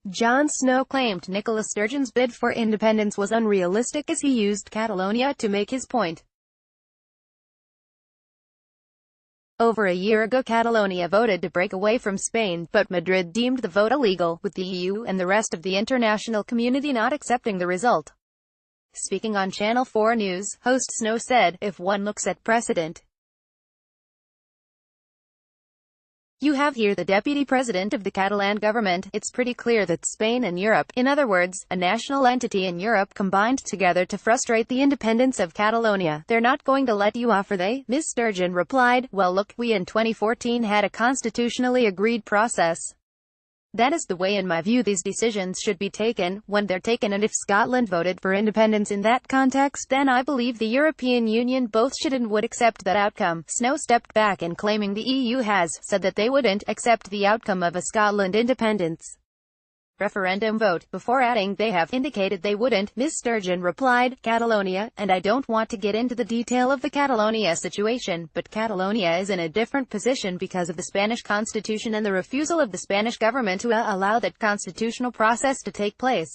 Jon Snow claimed Nicola Sturgeon's bid for independence was unrealistic as he used Catalonia to make his point. Over a year ago, Catalonia voted to break away from Spain, but Madrid deemed the vote illegal, with the EU and the rest of the international community not accepting the result. Speaking on Channel 4 News, host Snow said, "If one looks at precedent, you have here the deputy president of the Catalan government. It's pretty clear that Spain and Europe, in other words, a national entity in Europe, combined together to frustrate the independence of Catalonia. They're not going to let you off, are they?" Ms. Sturgeon replied, "Well look, we in 2014 had a constitutionally agreed process. That is the way in my view these decisions should be taken, when they're taken, and if Scotland voted for independence in that context, then I believe the European Union both should and would accept that outcome." Snow stepped back in claiming the EU has said that they wouldn't accept the outcome of a Scotland independence referendum vote, before adding they have indicated they wouldn't. Ms. Sturgeon replied, "Catalonia, and I don't want to get into the detail of the Catalonia situation, but Catalonia is in a different position because of the Spanish constitution and the refusal of the Spanish government to allow that constitutional process to take place.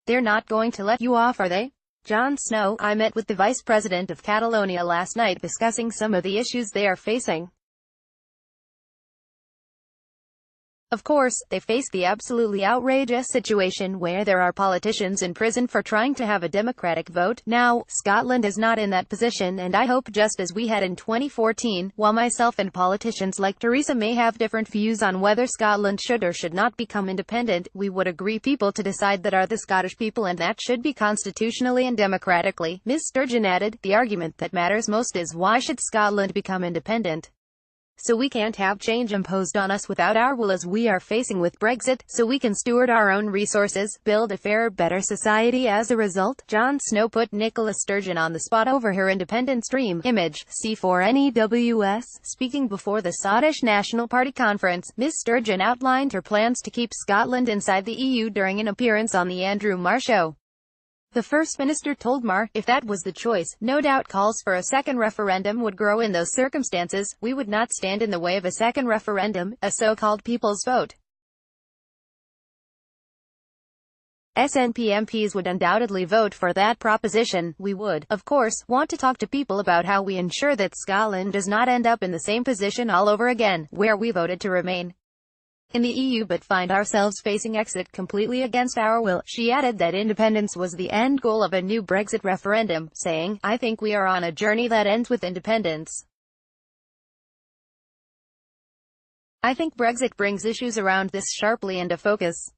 They're not going to let you off, are they?" Jon Snow, "I met with the Vice President of Catalonia last night discussing some of the issues they are facing. Of course, they face the absolutely outrageous situation where there are politicians in prison for trying to have a democratic vote. Now, Scotland is not in that position, and I hope, just as we had in 2014, while myself and politicians like Theresa May have different views on whether Scotland should or should not become independent, we would agree people to decide that are the Scottish people, and that should be constitutionally and democratically." Ms. Sturgeon added, "The argument that matters most is why should Scotland become independent? So we can't have change imposed on us without our will, as we are facing with Brexit, so we can steward our own resources, build a fairer, better society as a result." Jon Snow put Nicola Sturgeon on the spot over her independence dream. Image, C4NEWS. Speaking before the Scottish National Party conference, Ms. Sturgeon outlined her plans to keep Scotland inside the EU during an appearance on the Andrew Marr Show. The First Minister told Marr, "If that was the choice, no doubt calls for a second referendum would grow in those circumstances. We would not stand in the way of a second referendum, a so-called people's vote. SNP MPs would undoubtedly vote for that proposition. We would, of course, want to talk to people about how we ensure that Scotland does not end up in the same position all over again, where we voted to remain in the EU but find ourselves facing exit completely against our will." She added that independence was the end goal of a new Brexit referendum, saying, "I think we are on a journey that ends with independence. I think Brexit brings issues around this sharply into focus.